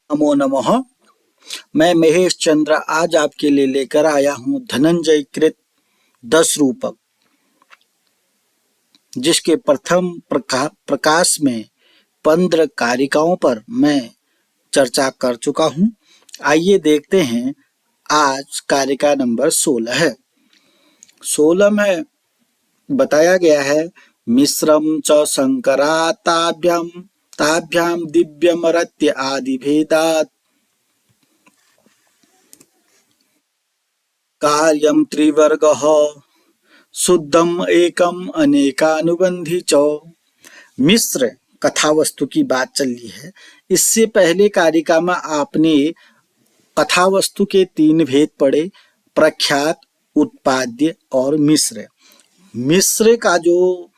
नमो नमः। मैं महेश चंद्र आज आपके लिए लेकर आया हूँ धनंजय कृत 10 रूपक, जिसके प्रथम प्रकाश में 15 कारिकाओं पर मैं चर्चा कर चुका हूँ। आइए देखते हैं, आज कारिका नंबर 16 है। 16 में बताया गया है, मिश्रम च शंकराताभ्याम ताभ्याम दिव्यमरत्य आदि भेदात कार्यम त्रिवर्गः शुद्धम एकम अनेकानुबंधी च। मिश्र कथा वस्तु की बात चल रही है। इससे पहले कारिका में आपने कथा वस्तु के 3 भेद पढ़े, प्रख्यात, उत्पाद्य और मिश्र। मिश्र का जो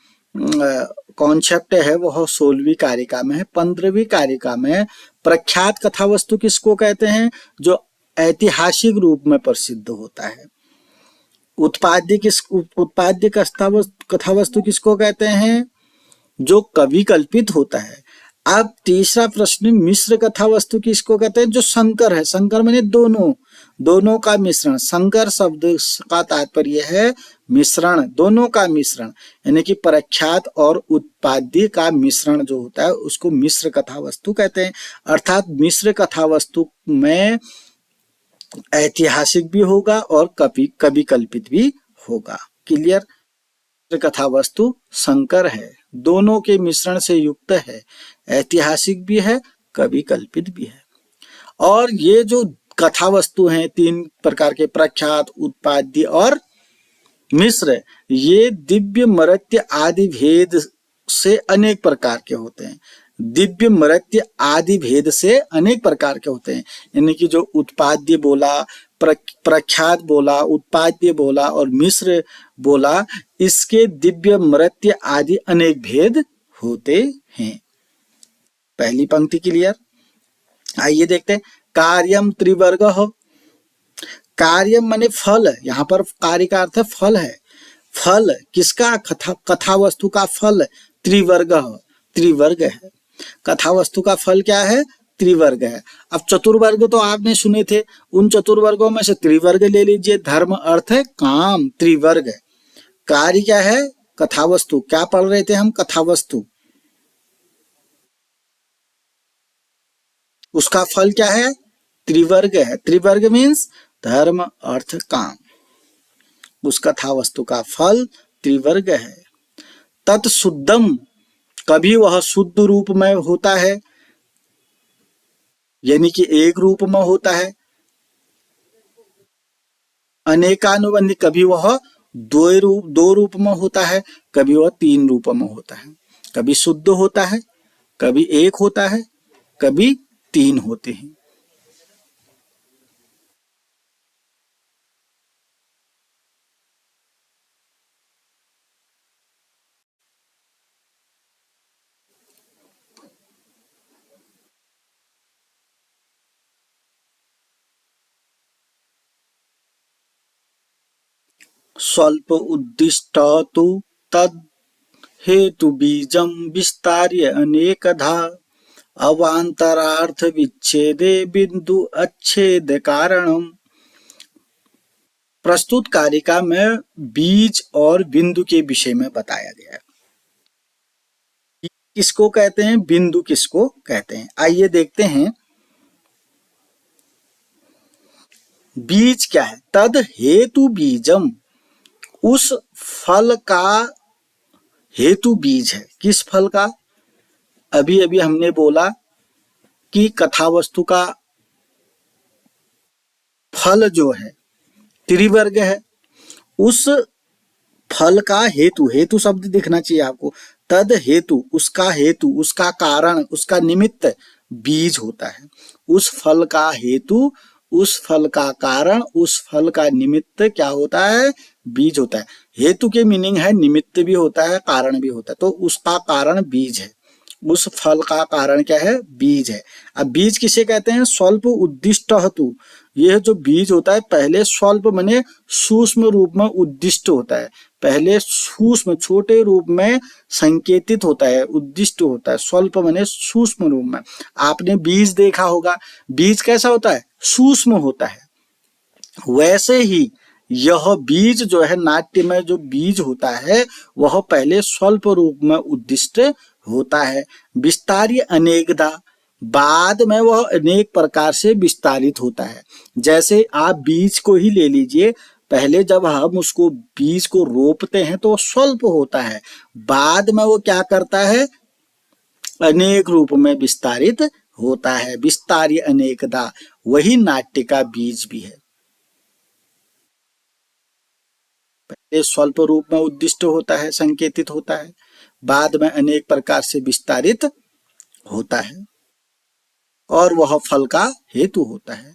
कॉन्सेप्ट है वह 16वीं कारिका में है। 15वीं कारिका में प्रख्यात कथा वस्तु किसको कहते हैं? जो ऐतिहासिक रूप में प्रसिद्ध होता है। उत्पाद्य कथा वस्तु किसको कहते हैं? जो कवि कल्पित होता है। अब तीसरा प्रश्न, मिश्र कथा वस्तु किसको कहते हैं? जो संकर है। संकर माने दोनों का मिश्रण। संकर शब्द का तात्पर्य है मिश्रण, दोनों का मिश्रण, यानी कि प्रख्यात और उत्पाद्य का मिश्रण जो होता है उसको मिश्र कथा वस्तु कहते हैं। अर्थात मिश्र कथा वस्तु में ऐतिहासिक भी होगा और कवि कल्पित भी होगा। क्लियर? कथा वस्तु संकर है, दोनों के मिश्रण से युक्त है, ऐतिहासिक भी है, कवि कल्पित भी है। और ये जो कथा वस्तु हैं 3 प्रकार के, प्रख्यात, उत्पाद्य और मिश्र, ये दिव्य मर्त्य आदि भेद से अनेक प्रकार के होते हैं। दिव्य मर्त्य आदि भेद से अनेक प्रकार के होते हैं, यानी कि जो उत्पाद्य बोला, प्रख्यात बोला, उत्पाद्य बोला और मिश्र बोला, इसके दिव्य मर्त्य आदि अनेक भेद होते हैं। पहली पंक्ति क्लियर? आइए देखते हैं, कार्यम त्रिवर्ग हो। कार्यम माने फल, यहाँ पर कार्य का अर्थ फल है। फल किसका? कथा वस्तु का फल त्रिवर्ग है। कथा वस्तु का फल क्या है? त्रिवर्ग है। अब चतुर्वर्ग तो आपने सुने थे, उन चतुर्वर्गों में से त्रिवर्ग ले लीजिए। धर्म, अर्थ, काम, त्रिवर्ग। कार्य क्या है? कथा वस्तु। क्या पढ़ रहे थे हम? कथा वस्तु। उसका फल क्या है? त्रिवर्ग है। त्रिवर्ग मीन्स धर्म, अर्थ, काम। उस कथा वस्तु का फल त्रिवर्ग है। तत्शुद्धम, कभी वह शुद्ध रूप में होता है, यानी कि एक रूप में होता है। अनेकानुबंधी, कभी वह दो रूप में होता है, कभी वह 3 रूप में होता है। कभी शुद्ध होता है, कभी एक होता है, कभी 3 होते हैं। स्वल्प उद्दिष्ट तु तद हेतु बीजम विस्तार्य अनेकधा अवांतरार्थ विच्छेदे बिंदु अच्छेद कारणम। प्रस्तुत कारिका में बीज और बिंदु के विषय में बताया गया है। किसको कहते हैं? बिंदु किसको कहते हैं? आइए देखते हैं। बीज क्या है? तद हेतु बीजम, उस फल का हेतु बीज है। किस फल का? अभी अभी हमने बोला कि कथा वस्तु का फल जो है त्रिवर्ग है। उस फल का हेतु, हेतु शब्द दिखना चाहिए आपको। तद हेतु, उसका हेतु, उसका कारण, उसका निमित्त बीज होता है। उस फल का हेतु, उस फल का कारण, उस फल का निमित्त क्या होता है? बीज होता है। हेतु के मीनिंग है निमित्त भी होता है, कारण भी होता है, तो उसका कारण बीज है। उस फल का कारण क्या है? बीज है। अब बीज किसे कहते हैं? स्वल्प उद्दिष्ट हेतु। यह जो बीज होता है पहले स्वल्प माने सूक्ष्म रूप में उद्दिष्ट होता है, पहले सूक्ष्म छोटे रूप में संकेतित होता है, उद्दिष्ट होता है। स्वल्प माने सूक्ष्म रूप में। आपने बीज देखा होगा, बीज कैसा होता है? सूक्ष्म होता है। वैसे ही यह बीज जो है, नाट्य में जो बीज होता है वह पहले स्वल्प रूप में उद्दिष्ट होता है, विस्तार्य अनेकदा, बाद में वह अनेक प्रकार से विस्तारित होता है। जैसे आप बीज को ही ले लीजिए, पहले जब हम उसको बीज को रोपते हैं तो स्वल्प होता है, बाद में वो क्या करता है? अनेक रूप में विस्तारित होता है, विस्तार्य अनेकदा। वही नाट्य का बीज भी है। पहले स्वल्प रूप में उद्दिष्ट होता है, संकेतित होता है, बाद में अनेक प्रकार से विस्तारित होता है और वह फल का हेतु होता है।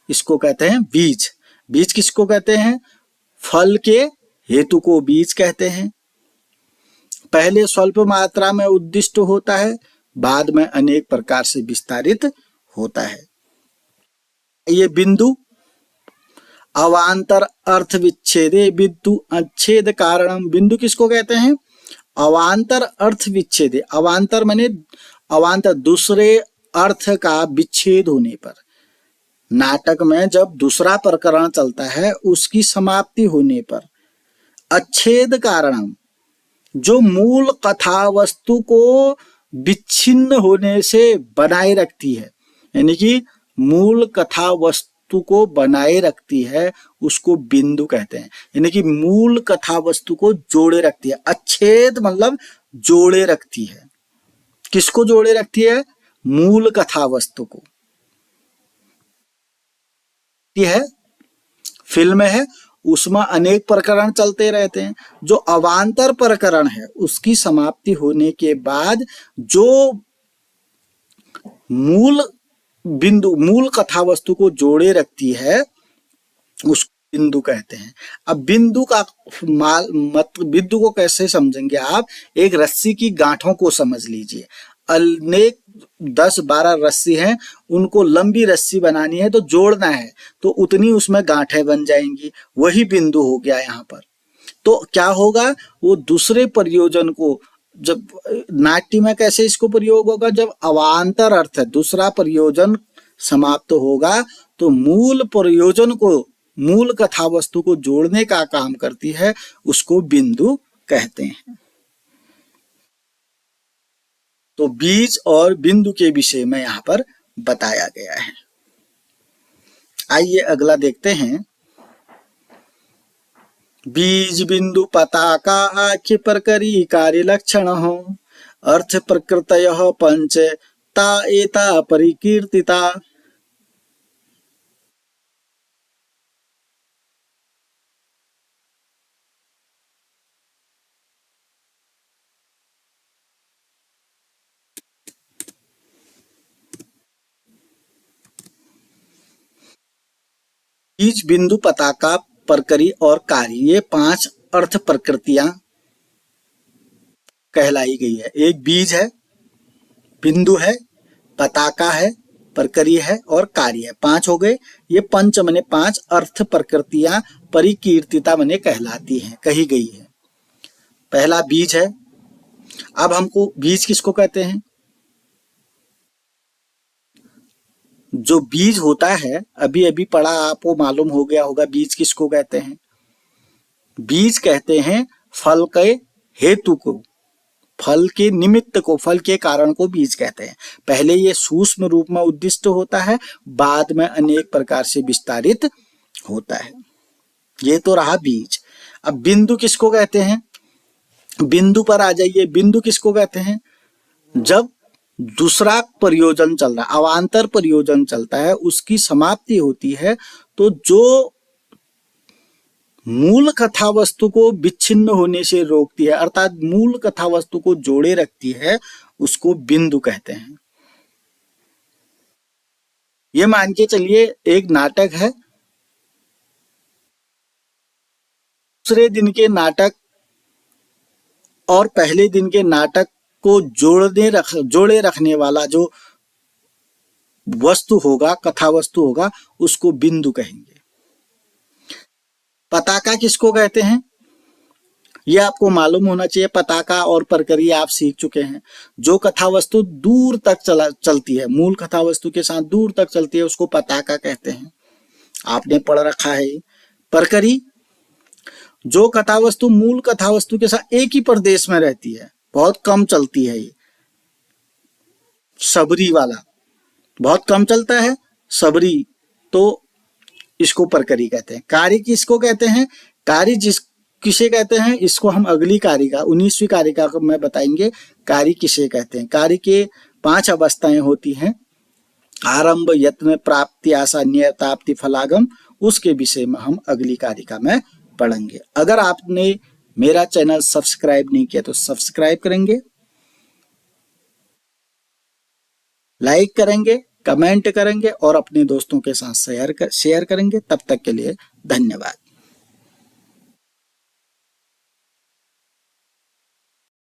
इसको कहते हैं बीज। बीज किसको कहते हैं? फल के हेतु को बीज कहते हैं। पहले स्वल्प मात्रा में उद्दिष्ट होता है, बाद में अनेक प्रकार से विस्तारित होता है। ये बिंदु अवांतर अर्थ विच्छेदे बिंदु अच्छेद कारणम। बिंदु किसको कहते हैं? अवांतर अर्थ विच्छेदे। अवांतर माने अवांतर, दूसरे अर्थ का विच्छेद होने पर। नाटक में जब दूसरा प्रकरण चलता है उसकी समाप्ति होने पर अच्छेद कारणम, जो मूल कथा वस्तु को विच्छिन्न होने से बनाए रखती है, यानी कि मूल कथा वस्तु को बनाए रखती है, उसको बिंदु कहते हैं। यानी कि मूल कथा वस्तु को जोड़े रखती है। अच्छेद मतलब जोड़े रखती है। किसको जोड़े रखती है? मूल कथा वस्तु को। है फिल्म है, उसमें अनेक प्रकरण चलते रहते हैं। जो अवांतर प्रकरण है उसकी समाप्ति होने के बाद जो मूल बिंदु, मूल कथा वस्तु को जोड़े रखती है, उसको बिंदु कहते हैं। अब बिंदु का बिंदु को कैसे समझेंगे आप? एक रस्सी की गांठों को समझ लीजिए। अनेक 10-12 रस्सी हैं, उनको लंबी रस्सी बनानी है तो जोड़ना है, तो उतनी उसमें गांठें बन जाएंगी, वही बिंदु हो गया यहाँ पर। तो क्या होगा? वो दूसरे प्रयोजन को, जब नाट्य में कैसे इसको प्रयोग होगा? जब अवांतर अर्थ है, दूसरा प्रयोजन समाप्त होगा तो मूल प्रयोजन को, मूल कथा वस्तु को जोड़ने का काम करती है, उसको बिंदु कहते हैं। तो बीज और बिंदु के विषय में यहाँ पर बताया गया है। आइए अगला देखते हैं। बीज बिंदु पताका आख्य प्रकरी कार्य लक्षण हो, अर्थ प्रकृतयः पंच ता एता परिकीर्तिता। बीज बिंदु पताका प्रकरी और कार्य, ये 5 अर्थ प्रकृतियां कहलाई गई है। एक बीज है, बिंदु है, पताका है, प्रकरी है और कार्य है। 5 हो गए। ये पंच मने 5 अर्थ प्रकृतियां परिकीर्तिता मने कहलाती हैं, कही गई है। पहला बीज है। अब हमको बीज किसको कहते हैं? जो बीज होता है, अभी अभी पढ़ा, आपको मालूम हो गया होगा बीज किसको कहते हैं। बीज कहते हैं फल के हेतु को, फल के निमित्त को, फल के कारण को बीज कहते हैं। पहले ये सूक्ष्म रूप में उद्दिष्ट होता है, बाद में अनेक प्रकार से विस्तारित होता है। ये तो रहा बीज। अब बिंदु किसको कहते हैं? बिंदु पर आ जाइए। बिंदु किसको कहते हैं? जब दूसरा प्रयोजन चल रहा, अवांतर प्रयोजन चलता है, उसकी समाप्ति होती है, तो जो मूल कथा वस्तु को विच्छिन्न होने से रोकती है, अर्थात मूल कथा वस्तु को जोड़े रखती है, उसको बिंदु कहते हैं। ये मान के चलिए एक नाटक है, दूसरे दिन के नाटक और पहले दिन के नाटक को जोड़े रखने वाला जो वस्तु होगा, कथा वस्तु होगा, उसको बिंदु कहेंगे। पताका किसको कहते हैं, यह आपको मालूम होना चाहिए। पताका और परकरी आप सीख चुके हैं। जो कथा वस्तु दूर तक चलती है, मूल कथा वस्तु के साथ दूर तक चलती है, उसको पताका कहते हैं, आपने पढ़ रखा है। परकरी जो कथा वस्तु मूल कथा वस्तु के साथ एक ही प्रदेश में रहती है, बहुत कम चलती है। ये सबरी वाला बहुत कम चलता है, सबरी, तो इसको परकरी कहते हैं। कारी किसको कहते हैं, कारी किसे कहते हैं, इसको हम अगली कारिका 19वीं कारिका में बताएंगे कारी किसे कहते हैं। कारी के 5 अवस्थाएं होती हैं, आरंभ, यत्न, प्राप्ति, आशा, नियताप्ति, फलागम। उसके विषय में हम अगली कारिका में पढ़ेंगे। अगर आपने मेरा चैनल सब्सक्राइब नहीं किया तो सब्सक्राइब करेंगे, लाइक करेंगे, कमेंट करेंगे और अपने दोस्तों के साथ शेयर करेंगे। तब तक के लिए धन्यवाद।